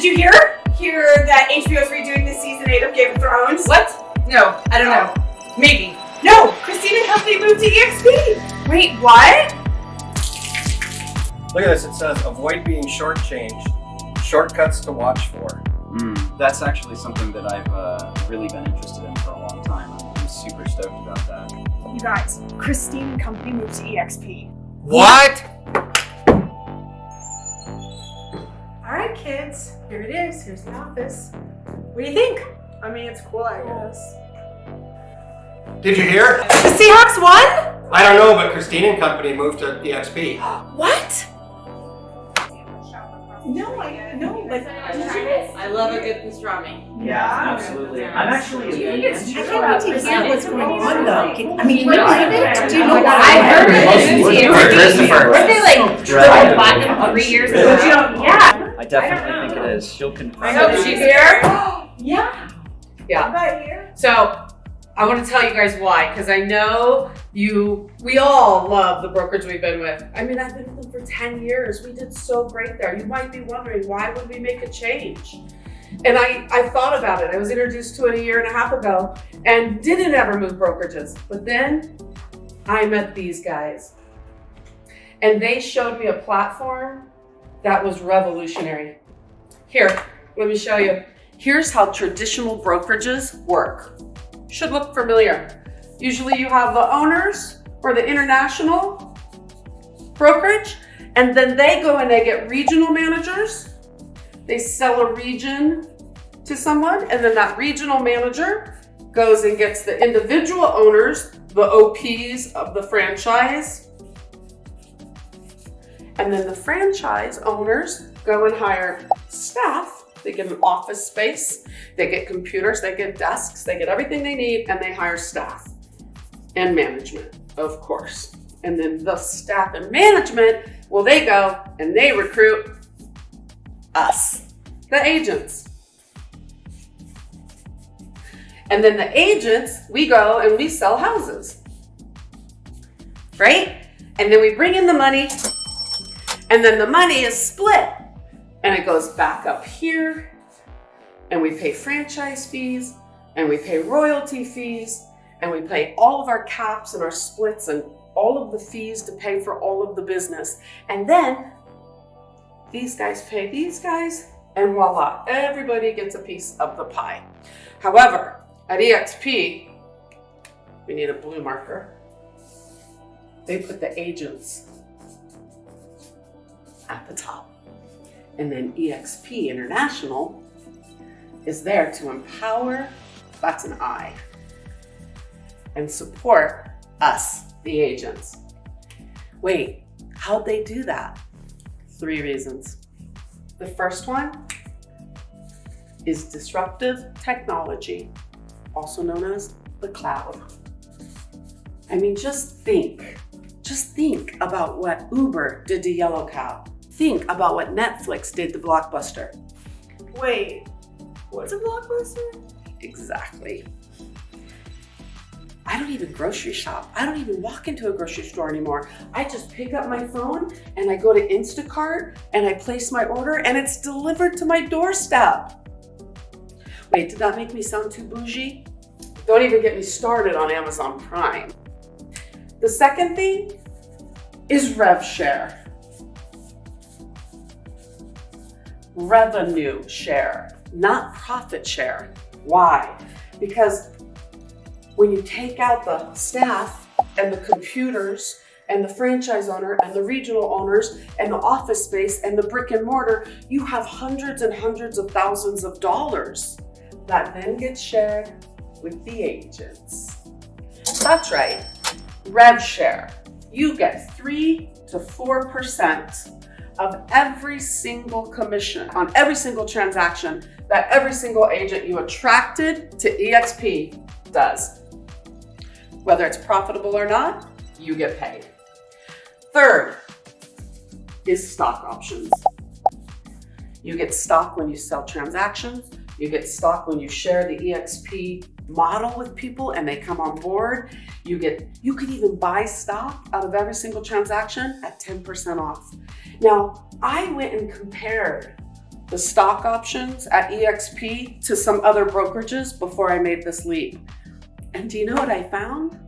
you hear that HBO's redoing the season 8 of Game of Thrones? What? No, I don't know. Maybe. No, Christine and company moved to EXP. Wait, what? Look at this, it says, avoid being shortchanged. Shortcuts to watch for. That's actually something that I've really been interested in for a long time. I'm super stoked about that. You guys, Christine and company moved to EXP. What? All right, kids, here it is. Here's the office. What do you think? I mean, it's cool, I guess. Did you hear? The Seahawks won? I don't know, but Christine and company moved to EXP. What? No, but I love a good pastrami. Yeah, absolutely. I'm actually. I can't wait to hear what's going on, though. I mean, Do you know why? I heard Where's Christopher? Weren't they like platinum 3 years ago? Yeah. I definitely think it is. She'll confirm. I hope she's here. Yeah. Yeah. About here. So I want to tell you guys why, because I know we all love the brokerage we've been with. I mean, I've been with them for 10 years. We did so great there. You might be wondering, why would we make a change? And I thought about it. I was introduced to it a year and a half ago and didn't ever move brokerages. But then I met these guys and they showed me a platform that was revolutionary. Here, let me show you. Here's how traditional brokerages work. Should look familiar. Usually you have the owners or the international brokerage, and then they go and they get regional managers. They sell a region to someone, and then that regional manager goes and gets the individual owners, the OPs of the franchise. And then the franchise owners go and hire staff. They get an office space, they get computers, they get desks, they get everything they need, and they hire staff and management, of course. And then the staff and management, well, they go and they recruit us, the agents. And then the agents, we go and we sell houses, right? And then we bring in the money, and then the money is split. And it goes back up here, and we pay franchise fees, and we pay royalty fees, and we pay all of our caps and our splits and all of the fees to pay for all of the business. And then these guys pay these guys, and voila, everybody gets a piece of the pie. However, at EXP, we need a blue marker. They put the agents at the top. And then EXP International is there to empower, that's an I, and support us, the agents. Wait, how'd they do that? 3 reasons. The first one is disruptive technology, also known as the cloud. I mean, just think about what Uber did to Yellow Cab. Think about what Netflix did to Blockbuster. Wait, what's a Blockbuster? Exactly. I don't even grocery shop. I don't even walk into a grocery store anymore. I just pick up my phone and I go to Instacart and I place my order and it's delivered to my doorstep. Wait, did that make me sound too bougie? Don't even get me started on Amazon Prime. The second thing is rev share. Revenue share, not profit share. Why? Because when you take out the staff and the computers and the franchise owner and the regional owners and the office space and the brick and mortar, you have hundreds and hundreds of thousands of dollars that then gets shared with the agents. That's right, rev share. You get 3 to 4% of every single commission on every single transaction that every single agent you attracted to EXP does. Whether it's profitable or not, you get paid. Third is stock options. You get stock when you sell transactions. You get stock when you share the EXP model with people and they come on board. You can even buy stock out of every single transaction at 10% off. Now, I went and compared the stock options at EXP to some other brokerages before I made this leap. And do you know what I found?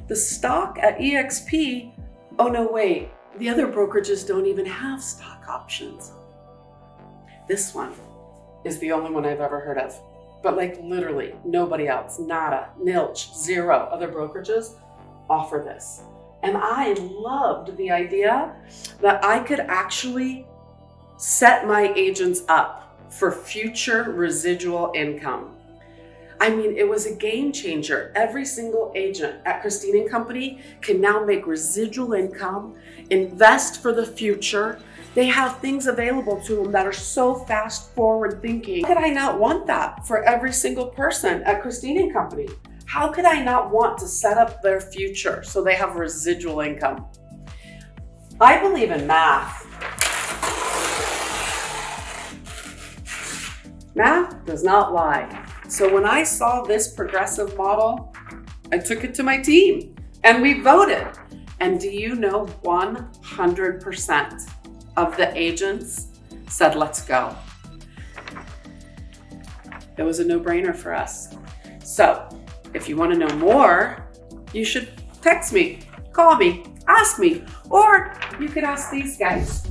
The stock at EXP, oh no, wait, the other brokerages don't even have stock options. This one is the only one I've ever heard of. But like literally nobody else, nada, nilch, zero other brokerages offer this. And I loved the idea that I could actually set my agents up for future residual income. I mean, it was a game changer. Every single agent at Christine & Company can now make residual income, invest for the future. They have things available to them that are so fast forward thinking. How could I not want that for every single person at Christine & Company? How could I not want to set up their future so they have residual income? I believe in math. Math does not lie. So when I saw this progressive model, I took it to my team and we voted. And do you know 100% of the agents said, let's go. It was a no-brainer for us. So if you want to know more, you should text me, call me, ask me, or you could ask these guys.